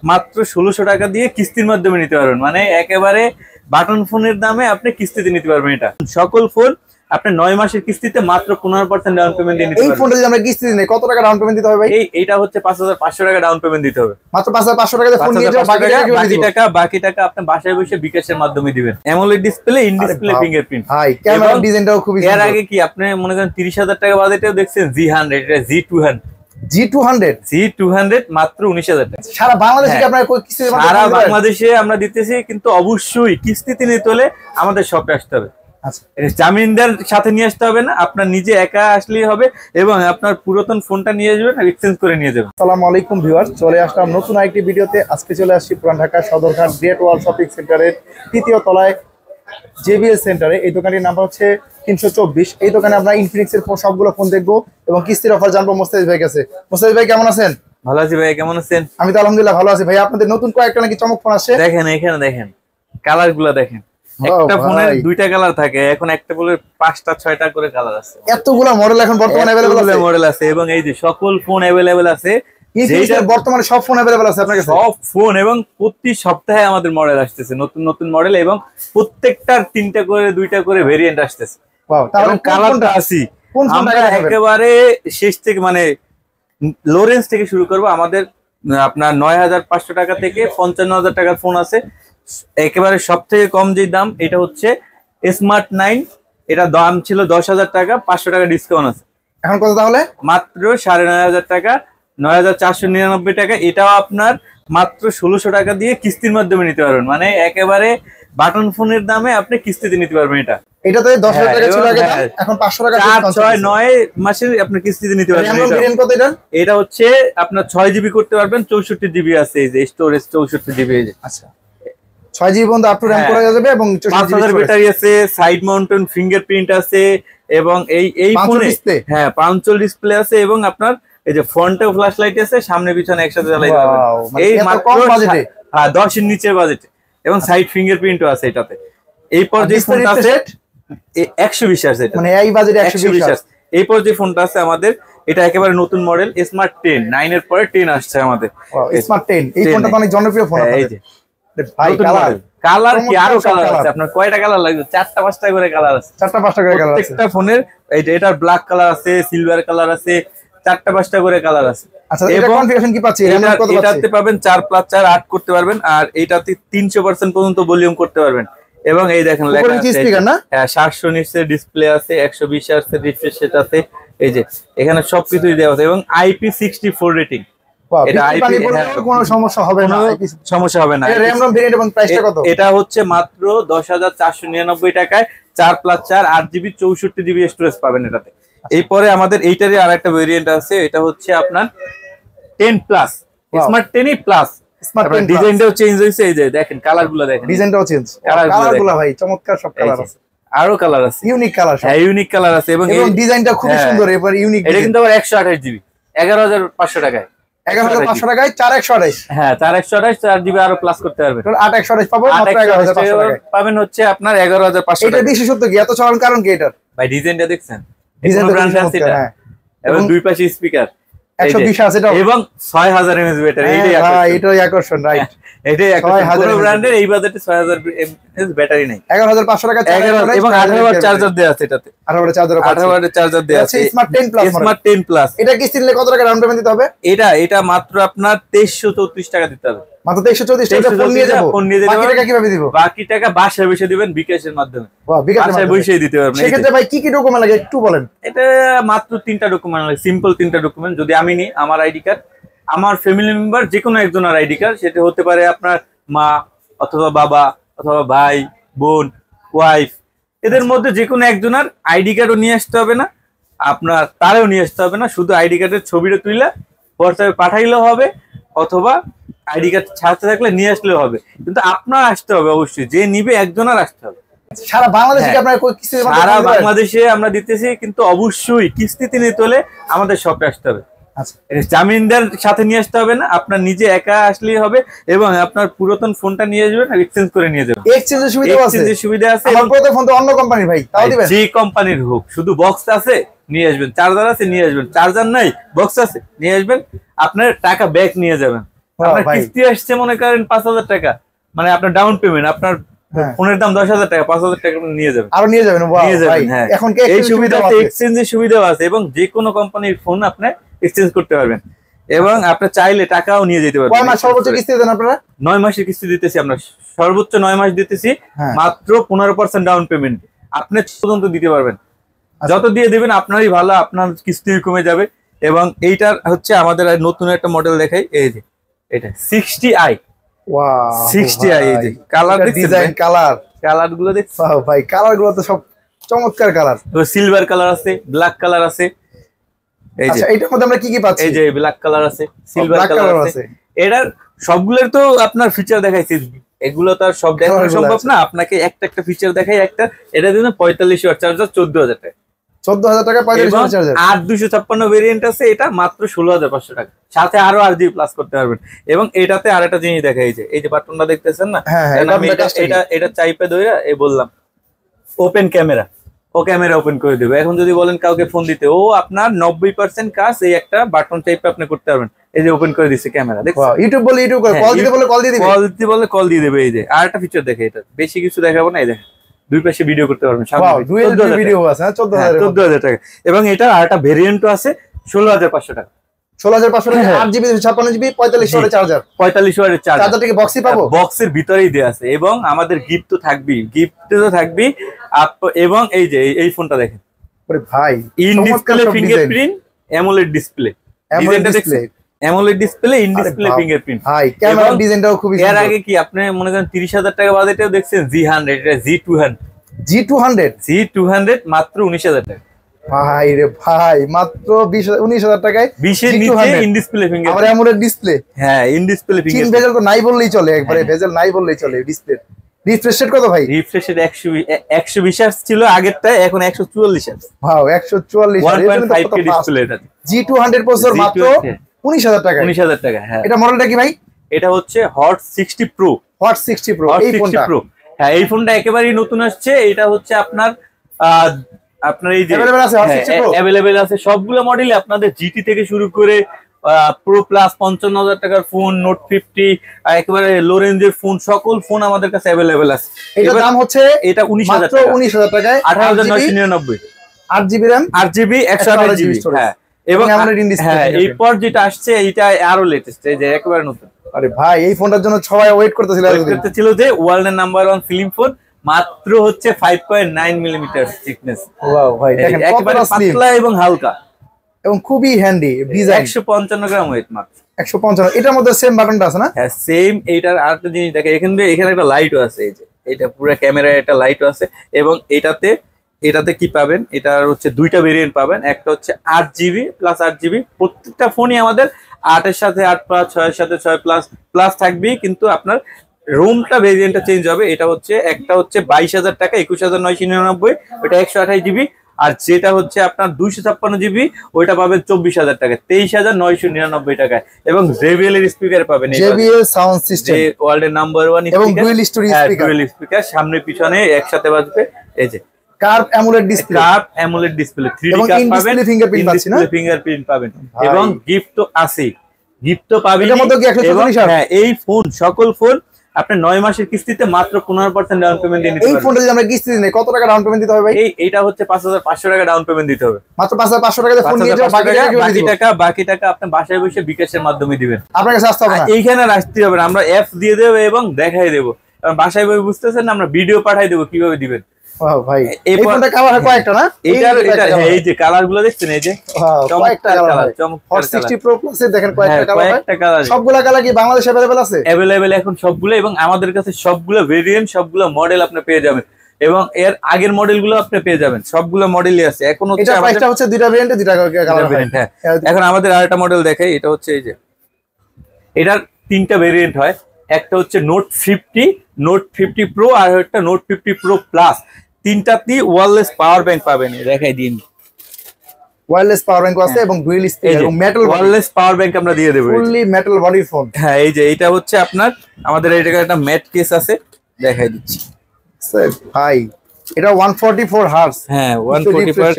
মাত্র ১৬০০ টাকা দিয়ে কিস্তির মাধ্যমে নিতে পারবেন, মানে একেবারে বাটন ফোনের দামে আপনি কিস্তিতে নিতে পারবেন। এটা সকল ফোন আপনি ৯ মাসের কিস্তিতে মাত্র ১৫% ডাউন পেমেন্ট দিয়ে নিতে পারবেন। এই ফোনটা যদি আমরা কিস্তিতে নেই কত টাকা ডাউন পেমেন্ট দিতে হবে ভাই? এইটা হচ্ছে ৫৫০০ টাকা ডাউন পেমেন্ট দিতে হবে। মাত্র ৫৫০০ টাকা দিয়ে ফোন নিয়ে যাও, বাকি টাকা আপনি বাসায় বসে বিকাশের মাধ্যমে দিবেন। AMOLED display, in display fingerprint. ভাই ক্যামেরা ডিজাইনটাও খুবই সুন্দর। এর আগে কি আপনি মনে করেন ৩০,০০০ টাকা বাজেটেও দেখছেন G100, এটা G200 মাত্র ১৯,০০০ টাকা। সারা বাংলাদেশে কি আপনারা কিস্তিতে সারা বাংলাদেশে আমরা দিতেছি, কিন্তু অবশ্যই কিস্তিতে নিতে হলে আমাদের শপে আসতে হবে। আচ্ছা, জামিনদার সাথে নিয়ে আসতে হবে না, আপনার নিজে একা আসলেই হবে এবং আপনার পুরাতন ফোনটা নিয়ে যাবেন আর এক্সচেঞ্জ করে নিয়ে যাবেন। আসসালামু আলাইকুম ভিউয়ার্স, চলে আসলাম নতুন আরেকটি ভিডিওতে। আজকে চলে আসছি পুরান ঢাকা সদরঘাট গ্রেট ওয়াল শপিং সেন্টারের ৩য় তলায় জেবিএল সেন্টারে। এই দোকানটির নাম হচ্ছে ৩২৪। এই দোকানে আমরা ইনফিনিক্সের সবগুলো ফোন দেখবো এবং কিস্তির অফার জানবো মোস্তাফিজ ভাই কাছে। মোস্তাফিজ ভাই কেমন আছেন? ভালো আছি ভাই, কেমন আছেন? আমি তো আলহামদুলিল্লাহ ভালো আছি ভাই। আপনাদের নতুন কয়েকটা নাকি চমক ফোন আসছে, দেখেন এখানে, দেখেন কালার গুলা দেখেন। একটা ফোনের 2টা কালার থাকে, এখন একটা ফোনের 5টা 6টা করে কালার আছে। এতগুলা মডেল এখন বর্তমানে अवेलेबल আছে, মডেল আছে এবং এই যে সকল ফোন अवेलेबल আছে। যেটা বর্তমানে সব ফোন अवेलेबल আছে আপনার কাছে, সব ফোন, এবং প্রতি সপ্তাহে আমাদের মডেল আসতেছে, নতুন নতুন মডেল, এবং প্রত্যেকটার 3টা করে 2টা করে ভেরিয়েন্ট আসতেছে। ওয়াও, তাহলে কালারটা আসি আমরা একেবারে শেষ থেকে, মানে লো রেঞ্জ থেকে শুরু করব। আমাদের আপনার ৯,৫০০ টাকা থেকে ৫৫,০০০ টাকার ফোন আছে। একেবারে সব থেকে কম যে দাম, এটা হচ্ছে স্মার্ট 9। এটা দাম ছিল ১০,০০০ টাকা, ৫০০ টাকা ডিসকাউন্ট আছে। এখন কত তাহলে? মাত্র ৯,৫০০ টাকা, ৯,৪৯৯ টাকা। এটাও আপনার মাত্র ১৬০০ টাকা দিয়ে কিস্তির মাধ্যমে নিতে পারবেন, মানে একেবারে বাটন ফোনের দামে আপনি কিস্তিতে নিতে পারবেন। এটা তো ১০,০০০ টাকা ছিল আগে, এখন ৫০০ টাকা ৪-৬-৯ মাসের আপনি কিস্তিতে নিতে পারবেন। এটা হচ্ছে আপনার ৬ জিবি করতে পারবেন, ৬৪ জিবি আছে, এই যে স্টোরেজ ৬৪ জিবি। আচ্ছা, ৬ জিবি পর্যন্ত আপ টু র‍্যাম করা যাবে এবং ৫০০০ ব্যাটারি আছে, সাইড মাউন্টেন ফিঙ্গারপ্রিন্ট আছে, এবং এই ফোনে হ্যাঁ পাঞ্চল ডিসপ্লে আছে, এবং আপনার এই যে ফ্রন্টেও ফ্ল্যাশ লাইট আছে, সামনে পিছনে একসাথে জ্বালাইতে পারবেন। এই মাত্র ১০ এর নিচের বাজেটে, এবং সাইড ফিঙ্গারপ্রিন্টও আছে এটাতে। এই পর্যায়ে ফোনটা আছে ১২০ আছে, এটা মানে এই বাজেটে ১২০ আছে। এই পর্যায়ে ফোনটা আছে আমাদের, এটা একেবারে নতুন মডেল স্মার্ট 10, 9 এর পরে 10 আসছে আমাদের স্মার্ট 10। এই ফোনটা তো অনেক জনপ্রিয় ফোন। এই যে ভাই কালার কি আরো কালার আছে, আপনার কয়টা কালার লাগবে? 4টা-5টা করে কালার আছে, 4টা-5টা করে কালার আছে প্রত্যেকটা ফোনের। এই যে এটার ব্ল্যাক কালার আছে, সিলভার কালার আছে, 4টা-5টা করে কালার আছে। আচ্ছা, এটা কনফিগারেশন কি পাচ্ছি? এটাতে পাবেন 4+4 8 করতে পারবেন, আর এইটাতে 300% পর্যন্ত ভলিউম করতে পারবেন। এবং এই দেখেন লেখা আছে স্পিকার না, হ্যাঁ 700 নিটসের ডিসপ্লে আছে, 120 হার্টজের রিফ্রেশ রেট আছে। এই যে এখানে সবকিছুই দেওয়া আছে, এবং IP64 রেটিং। কোনো সমস্যা হবে না, সমস্যা হবে না। র‍্যাম রম ভেরিয়েন্ট এবং প্রাইসটা কত? এটা হচ্ছে মাত্র ১০,৪৯৯ টাকায় 4+4 8GB 64GB স্টোরেজ পাবেন এটাতে। এরপরে আমাদের এইটারই আরেকটা ভেরিয়েন্ট আছে, এটা হচ্ছে আপনার 10 প্লাস, স্মার্ট 10 প্লাস। ডিজাইনটাও চেঞ্জ হয়েছে, এই যে দেখেন কালারগুলো দেখেন, ডিজাইনটাও চেঞ্জ, কালারগুলো ভাই চমৎকার, সব কালার আছে, আরো কালার আছে, ইউনিক কালার, হ্যাঁ ইউনিক কালার আছে, এবং ডিজাইনটা খুব সুন্দর। এবার ইউনিক, এটা কিন্তু আবার 128GB ১১,৫০০ টাকায়, ১১,৫০০ টাকায় ৪১২৮। হ্যাঁ ৪১২৮, 4GB আরো প্লাস করতে পারবেন। ৮১২৮ পাবো, মাত্র ১১,৫০০ টাকায় পাবেন হচ্ছে আপনার ১১,৫০০ টাকা। এটা বিশেষত্ব কি এত চলন কারণ কি এটার? ভাই ডিজাইনটা দেখছেন, ডিজাইনটা ব্র্যান্ড আছে এটা, এবং দুই পাশে স্পিকার ১২০ আছে, এটা এবং ৬০০০ mAh ব্যাটারি। এইটাই আকর্ষণ, রাইট? এটাই আকর্ষণ, ব্র্যান্ডের এই বাজেটে ৬০০০ mAh ব্যাটারি নাই। ১১,৫০০ টাকা, এবং ১৮ ওয়াট চার্জার দেয়া আছে এটাতে, ১৮ ওয়াটের চার্জার দেয়া আছে। Smart 10 plus, smart 10 plus. এটা কিস্তি নিলে কত টাকা ডাউন পেমেন্ট দিতে হবে? এটা মাত্র আপনার ২৩৩৪ টাকা দিতে হবে, মাত্র ২৩৩৪ টাকা। ফোন নিয়ে যাব, বাকি টাকা কিভাবে দিব? বাকি টাকা বাসায় বসে দিবেন বিকাশের মাধ্যমে, বাসায় বসেই দিতে পারবেন। সেক্ষেত্রে ভাই কি কি ডকুমেন্ট লাগে একটু বলেন। এটা মাত্র 3টা ডকুমেন্ট লাগে, সিম্পল 3টা ডকুমেন্ট। যদি আমি নিই, আমার আইডি কার্ড, আমার ফ্যামিলি মেম্বার যে কোনো একজনের আইডি কার্ড, সেটা হতে পারে আপনার মা অথবা বাবা অথবা ভাই বোন ওয়াইফ, এদের মধ্যে যে কোনো একজনের আইডি কার্ডও নিয়ে আসতে হবে না, আপনার তারেও নিয়ে আসতে হবে না। শুধু আইডি কার্ডের ছবিটা তুলে হোয়াটসঅ্যাপে পাঠাইলেও হবে, অথবা আইডি কার্ড ছাড়তে থাকলে নিয়ে আসলেও হবে, কিন্তু আপনার আসতে হবে অবশ্যই, যে নিবে একজনের আসতে হবে। সারা বাংলাদেশে কি আপনারা কিস্তিতে? সারা বাংলাদেশে আমরা দিতেছি, কিন্তু অবশ্যই কিস্তিতে নিতে হলে আমাদের শপে আসতে হবে। আচ্ছা, জামিনদার সাথে নিয়ে আসতে হবে না, আপনার নিজে একা আসলেই হবে, এবং আপনার পুরাতন ফোনটা নিয়ে যাবেন আর এক্সচেঞ্জ করে নিয়ে যাবেন। এক্সচেঞ্জের সুবিধা আছে, সুবিধা আছে। আমার পুরো ফোন তো অন্য কোম্পানির ভাই, তাও দিবেন? যে কোম্পানির হোক, শুধু বক্স আছে নিয়ে আসবেন, চার্জার আছে নিয়ে আসবেন, চার্জার নাই বক্স আছে নিয়ে আসবেন, আপনার টাকা ব্যাক নিয়ে যাবেন। আপনার কিস্তি আসছে মনে করেন 5,000 টাকা, মানে আপনার ডাউন পেমেন্ট, আপনার ফোনের দাম 10,000 টাকা, 5,000 টাকা নিয়ে যাবেন, আরো নিয়ে যাবেন। হ্যাঁ এখন এই সুবিধা আছে, এক্সচেঞ্জের সুবিধাও আছে, এবং যে কোনো কোম্পানির ফোন আপনি এক্সচেঞ্জ করতে পারবেন, এবং আপনি চাইলে টাকাও নিয়ে যেতে পারবেন। কয় মাস সর্বোচ্চ কিস্তি দেন আপনারা? 9 মাসের কিস্তি দিতেছি আমরা, সর্বোচ্চ 9 মাস দিতেছি, মাত্র 15% ডাউন পেমেন্ট আপনি পর্যন্ত দিতে পারবেন। যত দিয়ে দিবেন আপনারই ভালো, আপনার কিস্তি কমে যাবে। এবং এইটার হচ্ছে আমাদের নতুন একটা মডেল দেখাই, এই যে এটা 60i। ওয়াও 60i, এই যে কালার ডিজাইন, কালার গুলো দেখছেন ভাই? কালার গুলো তো সব চমৎকার কালার। সিলভার কালার আছে, ব্ল্যাক কালার আছে, এই যে এটার মধ্যে আমরা কি কি পাচ্ছি? এই যে ব্ল্যাক কালার আছে, সিলভার কালার আছে। এটার সবগুলোর তো আপনার ফিচার দেখাইছি, এগুলো তো আর সব দেখানো সম্ভব না, আপনাকে একটা একটা ফিচার দেখাই। একটা এটা দিন 45 ওয়াট চার্জার, 14,000 টাকা। 14,000 টাকা 45 ওয়াট চার্জার। 8,256 ভেরিয়েন্ট আছে, এটা মাত্র 16,500 টাকা, সাথে আরো RGB প্লাস করতে পারবেন। এবং এটাতে আরেকটা জিনিস দেখাই, এই যে বাটনটা দেখতেছেন না, এটা চাইপে ধরে এই বললাম ওপেন ক্যামেরা, ও ক্যামেরা ওপেন করে দেবে। এখন যদি বলেন কাউকে ফোন দিতে, ও আপনার 90% কাজ এই একটা বাটন চাইপে আপনি করতে পারবেন। এই যে ওপেন করে দিচ্ছে ক্যামেরা, দেখছেন? ইউটিউব বলে ইউটিউব করে, কল দিতে বলে কল দিয়ে দিবে, কল দিতে বলে কল দিয়ে দেবে। এই যে আরেকটা ফিচার দেখে, এটা বেশি কিছু দেখাবো না, এই দেখেন দুই পাশে ভিডিও করতে পারবেন। 14,000 ভিডিও আছে, 14,000 টাকা। এবং এটা আরেকটা ভেরিয়েন্টও আছে 16,500 টাকা। 16,500 টাকা 8GB 56GB 45 ওয়াটের চার্জার। 45 ওয়াটের চার্জার। চার্জারটা কি বক্সই পাবো? বক্সের ভিতরেই দেয়া আছে, এবং আমাদের গিফট তো থাকবেই, এবং এই যে এই ফোনটা দেখেন, ওরে ভাই, in display fingerprint, AMOLED display, AMOLED display, in display fingerprint. ভাই ক্যামেরা ডিজাইনটাও খুবই সুন্দর। এর আগে কি আপনি মনে করেন 30,000 টাকা বাজেটেও দেখছেন G100, এটা G200 মাত্র 19,000 টাকা। ভাই রে ভাই, মাত্র 19,000 টাকায় 20 এর নিচে ইন ডিসপ্লে ফিঙ্গারপ্রিন্ট, আমরা অ্যামোলেড ডিসপ্লে। হ্যাঁ, ইন ডিসপ্লে ফিঙ্গারপ্রিন্ট, ভেজেল তো নাই বললেই চলে, একবারে ভেজেল নাই বললেই চলে। ডিসপ্লে রিফ্রেশ রেট কত ভাই? রিফ্রেশ রেট 120 হার্জ ছিল আগেরটা, এখন 144 হার্জ। Wow, 144 1.5K display. এটা G200 প্রসেসর, মাত্র 19,000 টাকা। 19,000 টাকা। হ্যাঁ, এটা মডেলটা কি ভাই? এটা হচ্ছে হট 60 প্রো। হট 60 প্রো, এই ফোনটা। হ্যাঁ, এই ফোনটা একেবারেই নতুন আসছে। এটা হচ্ছে আপনার এই যে अवेलेबल আছে সবগুলো মডেলে, আপনাদের GT থেকে শুরু করে প্রো প্লাস 55,000 টাকার ফোন, নোট 50, একেবারে লো রেঞ্জের ফোন, সকল ফোন আমাদের কাছে अवेलेबल আছে। এটার দাম হচ্ছে এটা 19,000 টাকা, 19,000 টাকায় 18,999, 8GB RAM, 8GB 128GB। হ্যাঁ, এবং হ্যাঁ, এরপর যেটা আসছে এটা আরো লেটেস্ট, এই যে একেবারে নতুন। আরে ভাই, এই ফোনটার জন্য সবাই ওয়েট করতেছিল যে ওয়ার্ল্ডের নাম্বার 1 ফিল্ম ফোন, মাত্র হচ্ছে 5.9 মিলিমিটার থিকনেস। ওয়াও ভাই, দেখেন একেবারে পাতলা এবং হালকা, এবং খুবই হ্যান্ডি ডিজাইন। 155 গ্রাম ওয়েট মাত্র। 155। এটার মধ্যে সেম বাটনটা আছে না? হ্যাঁ, সেম। এইটার আরেকটা জিনিস দেখেন, এখানে একটা লাইটও আছে, এই যে এটা পুরো ক্যামেরায় একটা লাইটও আছে। এবং এটাতে কি পাবেন, এটার হচ্ছে দুইটা ভেরিয়েন্ট পাবেন, একটা হচ্ছে 8GB প্লাস 8GB। প্রত্যেকটা ফোনই আমাদের 8 এর সাথে 8 প্লাস, 6 এর সাথে 6 প্লাস প্লাস থাকবে, কিন্তু আপনার রুমটা ভেরিয়েন্টটা চেঞ্জ হবে। এটা হচ্ছে একটা হচ্ছে 22,000 টাকা, 21,999, ওটা 128GB। আর যেটা হচ্ছে আপনার 256GB, ওইটা পাবেন 24,000 টাকা, 23,999 টাকায়। এবং JBL এর স্পিকার পাবেন, JBL সাউন্ড সিস্টেম, ওয়ার্ল্ডের নাম্বার 1 এবং ডুয়াল স্টোরি স্পিকার, সামনে পিছনে একসাথে বাজবে। এই যে curve AMOLED display 3D curve পাবেন, ফিঙ্গারপ্রিন্ট পাবেন, এবং গিফট তো আছেই, গিফট তো পাবেন। হ্যাঁ, এই ফোন, সকল ফোন আপনি 9 মাসের কিস্তিতে মাত্র 15% ডাউন পেমেন্ট দিয়ে নিতে পারবেন। এই ফোনটা যদি আমরা কিস্তি দিই, কত টাকা ডাউন পেমেন্ট দিতে হবে ভাই? এইটা হচ্ছে 5,500 টাকা ডাউন পেমেন্ট দিতে হবে, মাত্র 5,500 টাকা দিয়ে ফোন নিয়ে যাও। বাকি টাকা আপনি বাসায় বসে বিকাশের মাধ্যমে দিবেন, আপনার কাছে আসতে হবে না, এইখানে আসতে হবে না। আমরা অ্যাপ দিয়ে দেব এবং দেখাই দেব, কারণ বাসায় বসে বুঝতেছেন না, আমরা ভিডিও পাঠাই দেব কিভাবে দিবেন। ওয়াও ভাই, এই ফোনটা কালার কয়েকটা না? এই যে কালারগুলো দেখছেন, এই যে কয়েকটা কালার, চমৎকার 60 প্রো প্লাস এর দেখেন কয়েকটা কালার। সবগুলা কালার কি বাংলাদেশে अवेलेबल আছে? अवेलेबल এখন সবগুলো, এবং আমাদের কাছে সবগুলো ভেরিয়েন্ট, সবগুলো মডেল আপনি পেয়ে যাবেন, এবং এর আগের মডেলগুলো আপনি পেয়ে যাবেন, সবগুলো মডেলই আছে। এখন হচ্ছে এটা প্রাইসটা হচ্ছে দুইটা ভেরিয়েন্টে দুইটা কালার ভেরিয়েন্ট। হ্যাঁ, এখন আমাদের আরেকটা মডেল দেখাই, এটা হচ্ছে এই যে এটার 3টা ভেরিয়েন্ট হয়, একটা হচ্ছে নোট 50, নোট 50 প্রো, আর একটা নোট 50 প্রো প্লাস। 3টাতেই ওয়্যারলেস পাওয়ার ব্যাংক পাবেন, দেখাই দিন। ওয়্যারলেস পাওয়ার ব্যাংক আছে এবং ডুয়াল স্পিকার এবং মেটাল ওয়্যারলেস পাওয়ার ব্যাংক আমরা দিয়ে দেব, ফুললি মেটাল বডি ফোন। হ্যাঁ, এই যে এটা হচ্ছে আপনার, আমাদের এই জায়গায় একটা ম্যাট কেস আছে, দেখাই দিচ্ছি স্যার ভাই। এটা 144 হার্জ। হ্যাঁ, 144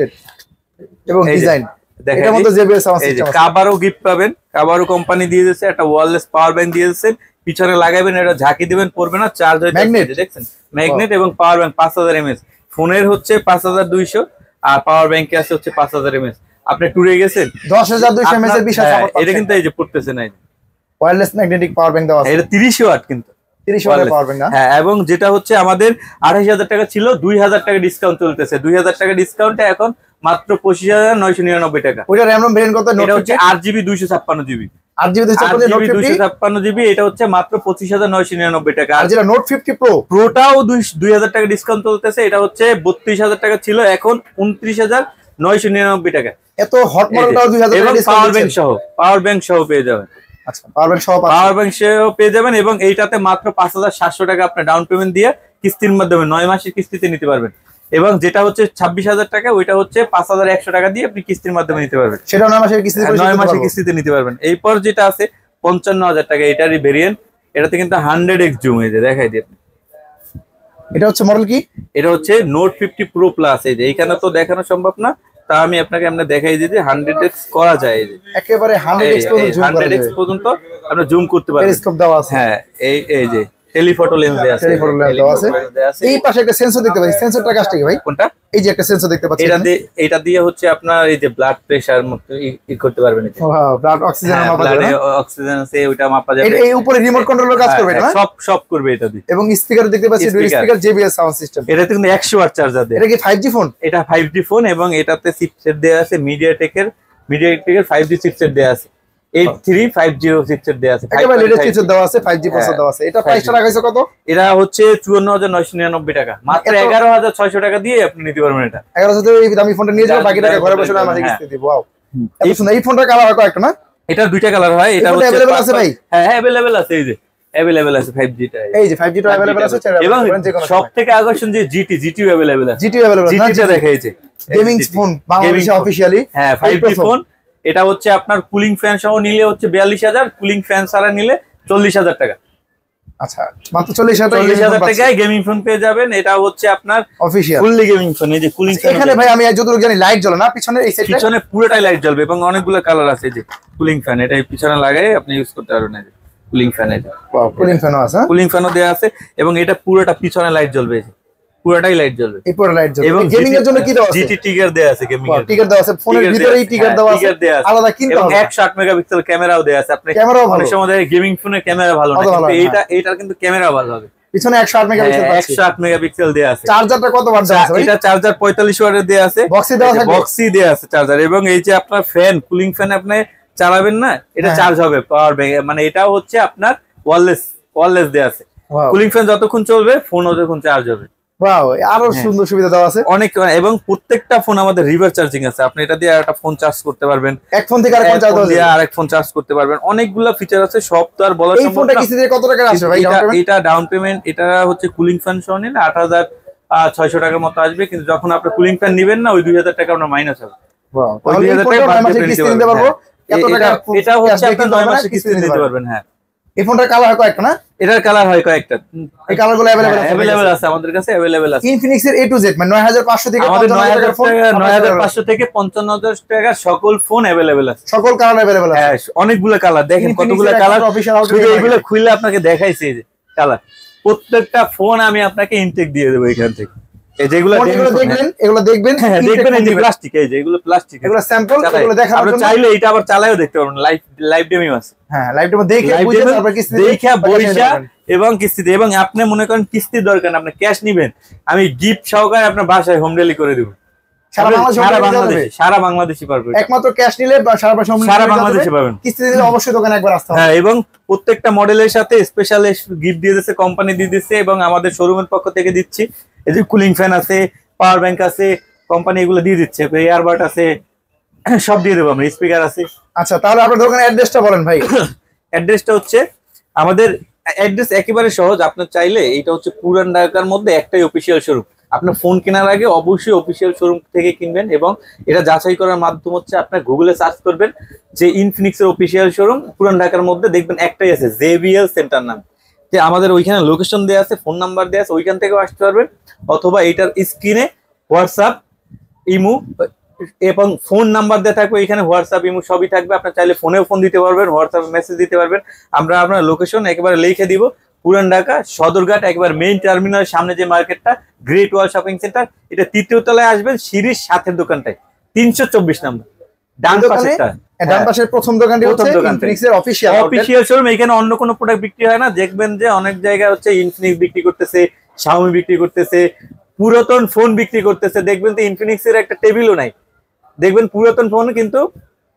এবং ডিজাইন এটার মধ্যে JBL সাউন্ড এই যে সিস্টেম আছে। কাবারও গিফট পাবেন, কাবারও কোম্পানি দিয়ে দিয়েছে, একটা ওয়্যারলেস পাওয়ার ব্যাংক দিয়ে দিয়েছে, পিছনে লাগাবেন, এটা ঝাঁকি দিবেন, পড়বে না, চার্জ হয়ে Magnet? দেখছেন ম্যাগনেট এবং পাওয়ার ব্যাংক 5000 mAh। ফোনের হচ্ছে 5200 আর পাওয়ার ব্যাংকে আছে হচ্ছে 5000 mAh। আপনি ট্যুরে গেছেন 10200 mAh এর বিশাল হ্যাঁ, সাপোর্ট এটা কিন্তু এই যে পড়তেছে না, ওয়্যারলেস ম্যাগনেটিক পাওয়ার ব্যাংক দেওয়া আছে, এটা 30 ওয়াট কিন্তু 30 ওয়াটের পাওয়ার ব্যাংক না? হ্যাঁ, এবং যেটা হচ্ছে আমাদের 28000 টাকা ছিল, 2000 টাকা ডিসকাউন্ট চলতেছে, 2000 টাকা ডিসকাউন্টে এখন মাত্র 25999 টাকা। ওইটা র‍্যাম রম ভেরিয়েন্ট কত? এটা হচ্ছে 8GB 256GB, 8GB 256GB, এটা হচ্ছে মাত্র 25999 টাকা। আর যেটা নোট 50 প্রো প্রোটাও 2000 টাকা ডিসকাউন্ট চলতেছে, এটা হচ্ছে 32000 টাকা ছিল, এখন 29999 টাকা। এত হট মডেলটাও 2000 টাকা পাওয়ার ডিসকাউন্ট পাওয়ার ব্যাংক সহ পেয়ে যাবেন। আচ্ছা, পাওয়ার ব্যাংক সহ পাওয়ার ব্যাংক সহ পেয়ে যাবেন, এবং এইটাতে মাত্র 5700 টাকা আপনি ডাউন পেমেন্ট দিয়ে কিস্তির মাধ্যমে 9 মাসের কিস্তিতে নিতে পারবেন। এবং যেটা হচ্ছে 26000 টাকা, ওইটা হচ্ছে 5100 টাকা দিয়ে আপনি কিস্তির মাধ্যমে নিতে পারবেন, সেটা 9 মাসের কিস্তিতে 9 মাসের কিস্তিতে নিতে পারবেন। এরপর যেটা আছে 55000 টাকা, এটারই ভেরিয়েন্ট, এটাতে কিন্তু 100x জুম, এই যে দেখাই দিই। এটা হচ্ছে মডেল কি? এটা হচ্ছে নোট 50 প্রো প্লাস। এই যে এইখানে তো দেখানো সম্ভব না, তা আমি আপনাকে দেখাই দিই যে 100x করা যায়, এই যে একেবারে 100x পর্যন্ত জুম করা 100x যায়, পর্যন্ত আপনি জুম করতে পারবেন। পেরিস্কোপ দেওয়া আছে, হ্যাঁ, এই যে টেলিফটো লেন্স দেয়া আছে, টেলিফটো লেন্স দেওয়া আছে। এই পাশে একটা সেন্সর দেখতে পাচ্ছি, সেন্সরটা কাজটা কি ভাই? কোনটা? এই যে একটা সেন্সর দেখতে পাচ্ছি, এটা দিয়ে হচ্ছে আপনার এই যে ব্লাড প্রেসার করতে পারবেন, ব্লাড অক্সিজেন মাপা যাবে, ব্লাডে অক্সিজেন আছে ওইটা মাপা যাবে। এই উপরে রিমোট কন্ট্রোলের কাজ করবে না? সব করবে এটা দিয়ে। এবং স্পিকার দেখতে পাচ্ছি, dual speaker JBL sound system. এটা কিন্তু 100 ওয়াট চার্জার দেয়া। এটা কি 5G ফোন? এটা 5G ফোন, এবং এটাতে চিপসেট দেয়া আছে মিডিয়াটেকের 5G চিপসেট দেয়া আছে, 8350 চিপসেট দেয়া আছে, একেবারে লেটেস্ট চিপসেট দেওয়া আছে, 5G প্রসেসর দেওয়া আছে। এটা প্রাইসটা রাখাইছো কত? এটা হচ্ছে 54999 টাকা, মাত্র 11600 টাকা দিয়ে আপনি নিতে পারবেন। এটা 1100 এই দামি ফোনটা নিয়ে যাও, বাকি টাকা ঘরে বসে না মাসে কিস্তি দিব। ওয়াও, এই শুনুন, এই ফোনটা কালার হয় কয়েকটা না? এটা দুইটা কালার হয়। এটা হচ্ছে अवेलेबल আছে ভাই? হ্যাঁ, अवेलेबल আছে, এই যে अवेलेबल আছে 5G টা, এই যে 5G টা अवेलेबल আছে, এবং সবথেকে আকর্ষণ যে GT अवेलेबल আছে, GT अवेलेबल আছে, GT টা দেখাইছে গেমিং ফোন বাংলাদেশে অফিশিয়ালি। হ্যাঁ, 5G ফোন। এটা হচ্ছে আপনার কুলিং ফ্যান সহ নিলে হচ্ছে 42000, কুলিং ফ্যান ছাড়া নিলে 40000 টাকা। আচ্ছা, মাত্র 40000 টাকায় গেমিং ফোন পেয়ে যাবেন। এটা হচ্ছে আপনার অফিশিয়াল ফুললি গেমিং ফোন। এই যে কুলিং ফ্যান, এখানে ভাই আমি যতটুকু জানি লাইট জ্বলে না পিছনে, এই সাইডে পিছনে পুরোটাই লাইট জ্বলবে, এবং অনেকগুলো কালার আছে। যে কুলিং ফ্যান, এটা পিছনে লাগাই আপনি ইউজ করতে পারবেন। এই যে কুলিং ফ্যান, এই যে কুলিং ফ্যানও আছে, কুলিং ফ্যানও দেয়া আছে, এবং এটা পুরোটা পিছনে লাইট জ্বলবে, পুরোটাই লাইট জ্বলবে। এই পুরো লাইট জ্বলবে। এবং গেমিং এর জন্য কি দেওয়া আছে? GT ট্রিগার দেয়া আছে, গেমিং এর ট্রিগার দেওয়া আছে, ফোনের ভিতরেই ট্রিগার দেওয়া আছে, আলাদা কিনতে হবে। 108 মেগাপিক্সেল ক্যামেরাও দেয়া আছে। আপনি ক্যামেরাও ভালো, অনেক সময় গেমিং ফোনের ক্যামেরা ভালো না, কিন্তু এইটার কিন্তু ক্যামেরা ভালো হবে। পিছনে 108 মেগাপিক্সেল পাচ্ছি, 108 মেগাপিক্সেল দেয়া আছে। চার্জারটা কত ওয়াট দেওয়া আছে ভাই? এটা চার্জার 45 ওয়াটের দেয়া আছে, বক্সি দেওয়া থাকবে, বক্সি দেয়া আছে চার্জার। এবং এই যে আপনার ফ্যান, কুলিং ফ্যান আপনি চালাবেন না, এটা চার্জ হবে পাওয়ার ব্যাংক, মানে এটাও হচ্ছে আপনার ওয়্যারলেস দেয়া আছে। কুলিং ফ্যান যতক্ষণ চলবে, ফোনও ততক্ষণ চার্জ হবে। ওয়াও, আরো সুন্দর সুবিধা দেওয়া আছে অনেক। এবং প্রত্যেকটা ফোন আমাদের রিভার্স চার্জিং আছে, আপনি এটা দিয়ে একটা ফোন চার্জ করতে পারবেন, এক ফোন থেকে আরেক ফোন চার্জ দিয়ে আরেক ফোন চার্জ করতে পারবেন। অনেকগুলো ফিচার আছে, সব তো আর বলা সম্ভব না। এই ফোনটা কিস্তিতে কত টাকা আসবে ভাই? এটা ডাউন পেমেন্ট, এটা হচ্ছে কুলিং ফ্যান সহ নিলে 8600 টাকার মতো আসবে, কিন্তু যখন আপনি কুলিং ফ্যান নেবেন না, ওই 2000 টাকা আপনার মাইনাস হবে। ওই 2000 টাকা বাদ দিয়ে কিস্তি নিতে পারবো। কত টাকা? এটা হচ্ছে আপনি 9 মাসে কিস্তি নিতে পারবেন। হ্যাঁ, এই ফোনটার কালার হয় কয়েকটা না? এটার কালার হয় কয়েকটা, এই কালারগুলো अवेलेबल আছে আমাদের কাছে, अवेलेबल আছে। ইনফিনিক্স এর A to Z মানে 9500 থেকে আমাদের 9500 থেকে 55000 টাকা সকল ফোন अवेलेबल আছে, সকল কালার अवेलेबल আছে। হ্যাঁ, অনেকগুলো কালার, দেখেন কতগুলো কালার, শুধু এগুলো খুলে আপনাকে দেখাইছি। এই যে কালার, প্রত্যেকটা ফোন আমি আপনাকে ইনটেক দিয়ে দেব এখান থেকে। এই যেগুলো দেখবেন, এগুলো দেখবেন, হ্যাঁ দেখবেন, এই যে প্লাস্টিক, এই যে এগুলো প্লাস্টিক, এগুলো স্যাম্পল, এগুলো দেখানোর জন্য চাইলে এটা আবার চালায়ও দেখতে পারবেন, লাইভ ডেমো আছে। হ্যাঁ, লাইভ ডেমো দেখে বুঝে তারপর কিস্তি দেখে বইসা এবং কিস্তিতে। এবং আপনি মনে করেন কিস্তির দরকার না, আপনি ক্যাশ নেবেন, আমি গিফট সহকারে আপনার বাসায় হোম ডেলিভারি করে দেব। সারা বাংলাদেশে পারবেন, একমাত্র ক্যাশ নিলে সারা বাংলাদেশে পাবেন। কিস্তি দিলে অবশ্যই দোকানে একবার আসতে হবে। হ্যাঁ, এবং প্রত্যেকটা মডেলের সাথে স্পেশাল গিফট দিয়ে দিচ্ছে, কোম্পানি দিয়ে দিচ্ছে, এবং আমাদের শোরুমের পক্ষ থেকে দিচ্ছি। এই যে কুলিং ফ্যান আছে, পাওয়ার ব্যাংক আছে, কোম্পানি এগুলো দিয়ে দিচ্ছে, এয়ারবাড আছে, সব দিয়ে দেবো আমরা, স্পিকার আছে। আচ্ছা, তাহলে আপনার দোকানের অ্যাড্রেসটা বলেন ভাই। অ্যাড্রেসটা হচ্ছে, আমাদের অ্যাড্রেস একেবারে সহজ। আপনার চাইলে এটা হচ্ছে পুরান ঢাকার মধ্যে একটাই অফিসিয়াল শোরুম। আপনার ফোন কেনার আগে অবশ্যই অফিসিয়াল শোরুম থেকে কিনবেন, এবং এটা যাচাই করার মাধ্যম হচ্ছে আপনার গুগলে সার্চ করবেন যে ইনফিনিক্স এর অফিসিয়াল শোরুম পুরান ঢাকার মধ্যে, দেখবেন একটাই আছে, JBL সেন্টার নাম। যে আমাদের ওইখানে লোকেশন দেওয়া আছে, ফোন নাম্বার দেওয়া আছে, ওইখান থেকেও আসতে পারবেন, অথবা এটার স্ক্রিনে হোয়াটসঅ্যাপ, ইমো এবং ফোন নাম্বার দেওয়া থাকবে এখানে, হোয়াটসঅ্যাপ ইমো সবই থাকবে। আপনার চাইলে ফোনেও ফোন দিতে পারবেন, হোয়াটসঅ্যাপে মেসেজ দিতে পারবেন। আমরা আপনার লোকেশন একেবারে লিখে দিব, পুরান ঢাকা সদরঘাট একবার মেইন টার্মিনালের সামনে যে মার্কেটটা গ্রেট ওয়াল শপিং সেন্টার, এটা 3য় তলায় আসবেন, সিঁড়ির সাথের দোকানটায় 324 নম্বর ডান পাশেরটা। ডান পাশের প্রথম দোকানটি হচ্ছে ইনফিনিক্স এর অফিশিয়াল শোরুম। এখানে অন্য কোনো প্রোডাক্ট বিক্রি হয় না। দেখবেন যে অনেক জায়গায় হচ্ছে ইনফিনিক্স বিক্রি করতেছে, শাওমি বিক্রি করতেছে, পুরাতন ফোন বিক্রি করতেছে। দেখবেন তো ইনফিনিক্স এর একটা টেবিলও নাই, দেখবেন পুরাতন ফোন কিন্তু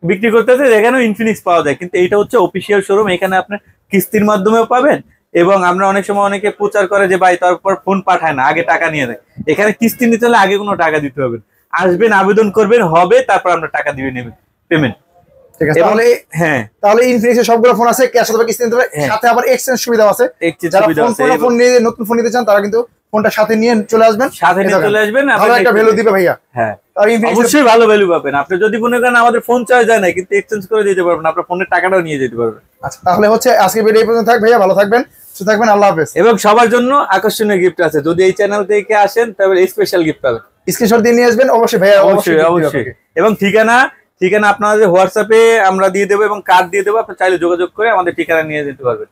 বিক্রি করতেছে, এখানেও ইনফিনিক্স পাওয়া যায়। কিন্তু এটা হচ্ছে অফিশিয়াল শোরুম, এখানে আপনি কিস্তির মাধ্যমেও পাবেন। এবং আমরা অনেক সময় অনেকে প্রচার করে যে ভাই তারপর ফোন পাঠায় না, আগে টাকা নিয়ে দেয়। এখানে কিস্তি নিতে হলে আগে কোনো টাকা দিতে হবে, আসবেন আবেদন করবেন হবে, তারপর আমরা টাকা দিয়ে নেবেন পেমেন্ট। ঠিক আছে, তাহলে হ্যাঁ, তাহলে ইনফিনিক্স এর সবগুলো ফোন আছে, ক্যাশ অথবা কিস্তি নিতে হবে। সাথে আবার এক্সচেঞ্জ সুবিধা আছে, যারা ফোন নিয়ে নতুন ফোন নিতে চান তারা কিন্তু ফোনটা সাথে নিয়ে চলে আসবেন, ভালো একটা ভ্যালু দিবে ভাইয়া। হ্যাঁ, অবশ্যই ভালো ভ্যালু পাবেন। আপনি যদি মনে করেন আমাদের ফোন চার্জ যায় না, কিন্তু এক্সচেঞ্জ করে দিতে পারবেন, আপনার ফোনের টাকাটাও নিয়ে যেতে পারবেন। আচ্ছা, তাহলে হচ্ছে আজকে ভিডিও এই পর্যন্ত থাক ভাইয়া, ভালো থাকবেন, সুস্থ থাকবেন, আল্লাহ হাফেজ। এবং সবার জন্য আকর্ষণীয় গিফট আছে, যদি এই চ্যানেল থেকে আসেন তাহলে স্পেশাল গিফট পাবেন। স্ক্রিনশট দিয়ে নিয়ে আসবেন অবশ্যই ভাইয়া, অবশ্যই। এবং ঠিকানা আপনাদের হোয়াটসঅ্যাপে আমরা দিয়ে দেবো এবং কার্ড দিয়ে দেবো, আপনি চাইলে যোগাযোগ করে আমাদের ঠিকানা নিয়ে যেতে পারবেন।